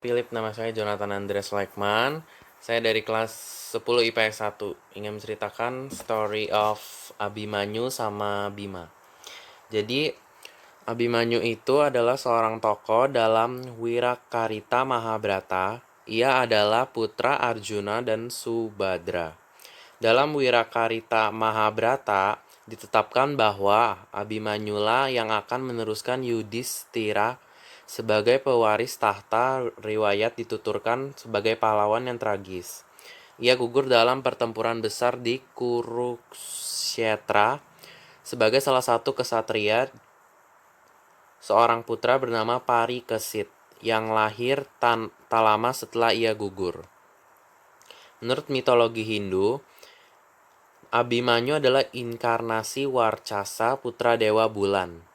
Philip, nama saya Jonathan Andres Laikman. Saya dari kelas 10 IPS 1. Ingin menceritakan story of Abimanyu sama Bima. Jadi, Abimanyu itu adalah seorang tokoh dalam Wirakarita Mahabharata. Ia adalah putra Arjuna dan Subadra. Dalam Wirakarita Mahabharata ditetapkan bahwa Abimanyulah yang akan meneruskan Yudhistira sebagai pewaris tahta. Riwayat dituturkan sebagai pahlawan yang tragis. Ia gugur dalam pertempuran besar di Kurukshetra sebagai salah satu kesatria. Seorang putra bernama Parikesit yang lahir tak lama setelah ia gugur. Menurut mitologi Hindu, Abimanyu adalah inkarnasi Warcasa, putra Dewa Bulan.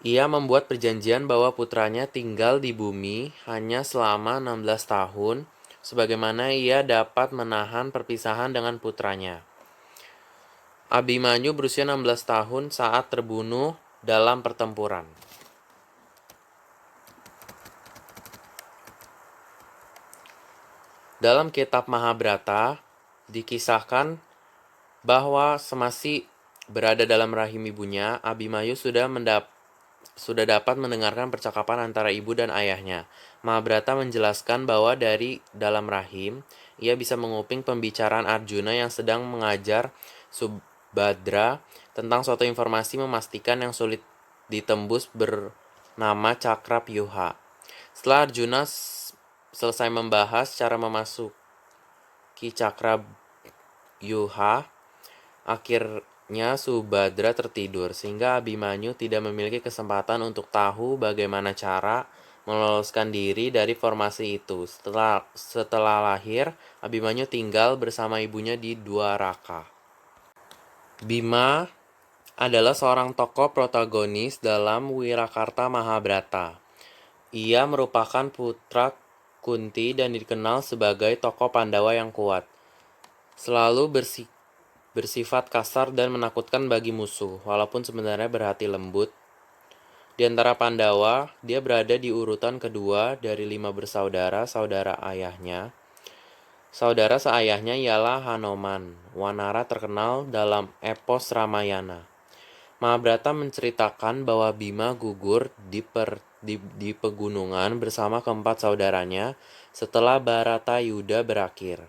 Ia membuat perjanjian bahwa putranya tinggal di bumi hanya selama 16 tahun, sebagaimana ia dapat menahan perpisahan dengan putranya. Abimanyu berusia 16 tahun saat terbunuh dalam pertempuran. Dalam kitab Mahabharata dikisahkan bahwa semasa berada dalam rahim ibunya, Abimanyu sudah dapat mendengarkan percakapan antara ibu dan ayahnya. Mahabharata menjelaskan bahwa dari dalam rahim, ia bisa menguping pembicaraan Arjuna yang sedang mengajar Subadra tentang suatu informasi memastikan yang sulit ditembus bernama Cakravyuha. Setelah Arjuna selesai membahas cara memasuki Cakravyuha, akhirnya Subadra tertidur, sehingga Abimanyu tidak memiliki kesempatan untuk tahu bagaimana cara meloloskan diri dari formasi itu. Setelah lahir, Abimanyu tinggal bersama ibunya di Dwaraka. Bima adalah seorang tokoh protagonis dalam Wirakarta Mahabharata. Ia merupakan putra Kunti dan dikenal sebagai tokoh Pandawa yang kuat. Selalu bersifat kasar dan menakutkan bagi musuh, walaupun sebenarnya berhati lembut. Di antara Pandawa, dia berada di urutan kedua dari 5 bersaudara, saudara ayahnya. Saudara seayahnya ialah Hanoman, wanara terkenal dalam epos Ramayana. Mahabharata menceritakan bahwa Bima gugur di pegunungan bersama keempat saudaranya setelah Bharatayuddha berakhir.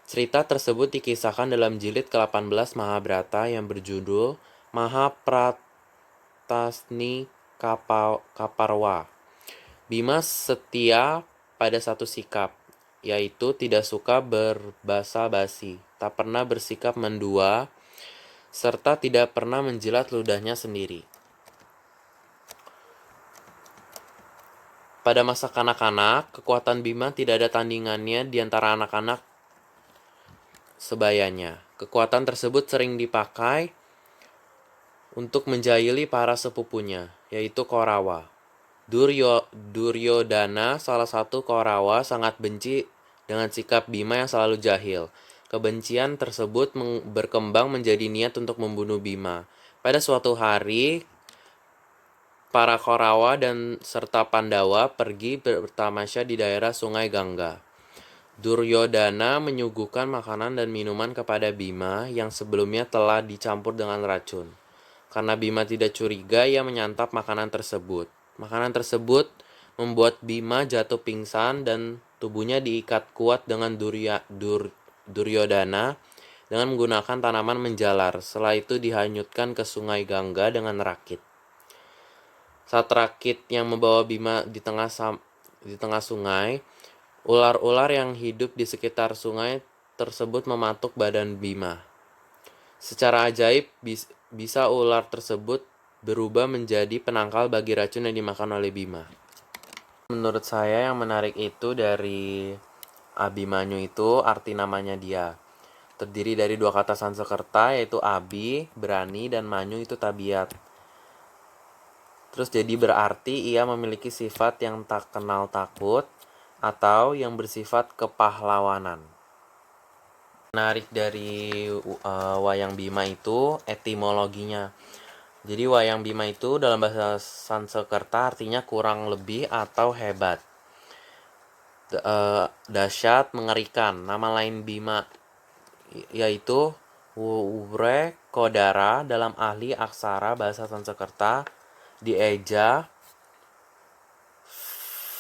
Cerita tersebut dikisahkan dalam jilid ke-18 Mahabharata yang berjudul Mahapratasni Kaparwa. Bima setia pada satu sikap, yaitu tidak suka berbasa-basi, tak pernah bersikap mendua, serta tidak pernah menjilat ludahnya sendiri. Pada masa kanak-kanak, kekuatan Bima tidak ada tandingannya di antara anak-anak sebayanya. Kekuatan tersebut sering dipakai untuk menjahili para sepupunya, yaitu Korawa. Duryodhana, salah satu Korawa, sangat benci dengan sikap Bima yang selalu jahil. Kebencian tersebut berkembang menjadi niat untuk membunuh Bima. Pada suatu hari, para Korawa dan serta Pandawa pergi bertamasya di daerah Sungai Gangga. Duryodhana menyuguhkan makanan dan minuman kepada Bima yang sebelumnya telah dicampur dengan racun. Karena Bima tidak curiga, ia menyantap makanan tersebut. Makanan tersebut membuat Bima jatuh pingsan dan tubuhnya diikat kuat dengan Duryodhana dengan menggunakan tanaman menjalar. Setelah itu dihanyutkan ke Sungai Gangga dengan rakit. Saat rakit yang membawa Bima di tengah sungai, ular-ular yang hidup di sekitar sungai tersebut mematuk badan Bima. Secara ajaib, bisa ular tersebut berubah menjadi penangkal bagi racun yang dimakan oleh Bima. Menurut saya yang menarik itu dari Abimanyu itu arti namanya dia. Terdiri dari 2 kata Sanskerta, yaitu Abi, berani, dan Manyu itu tabiat. Terus jadi berarti ia memiliki sifat yang tak kenal takut atau yang bersifat kepahlawanan. Menarik dari wayang Bima itu etimologinya. Jadi wayang Bima itu dalam bahasa Sanskerta artinya kurang lebih atau hebat. Dahsyat, mengerikan. Nama lain Bima yaitu Wure Kodara dalam ahli aksara bahasa Sanskerta, dieja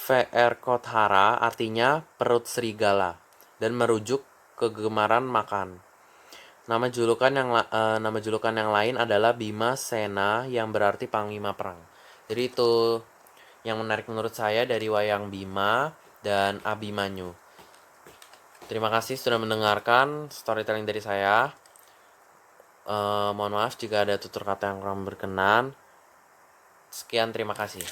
Veerkothara artinya perut serigala dan merujuk kegemaran makan. Nama julukan yang lain adalah Bima Sena yang berarti panglima perang. Jadi itu yang menarik menurut saya dari wayang Bima dan Abimanyu. Terima kasih sudah mendengarkan storytelling dari saya. Mohon maaf jika ada tutur kata yang kurang berkenan. Sekian, terima kasih.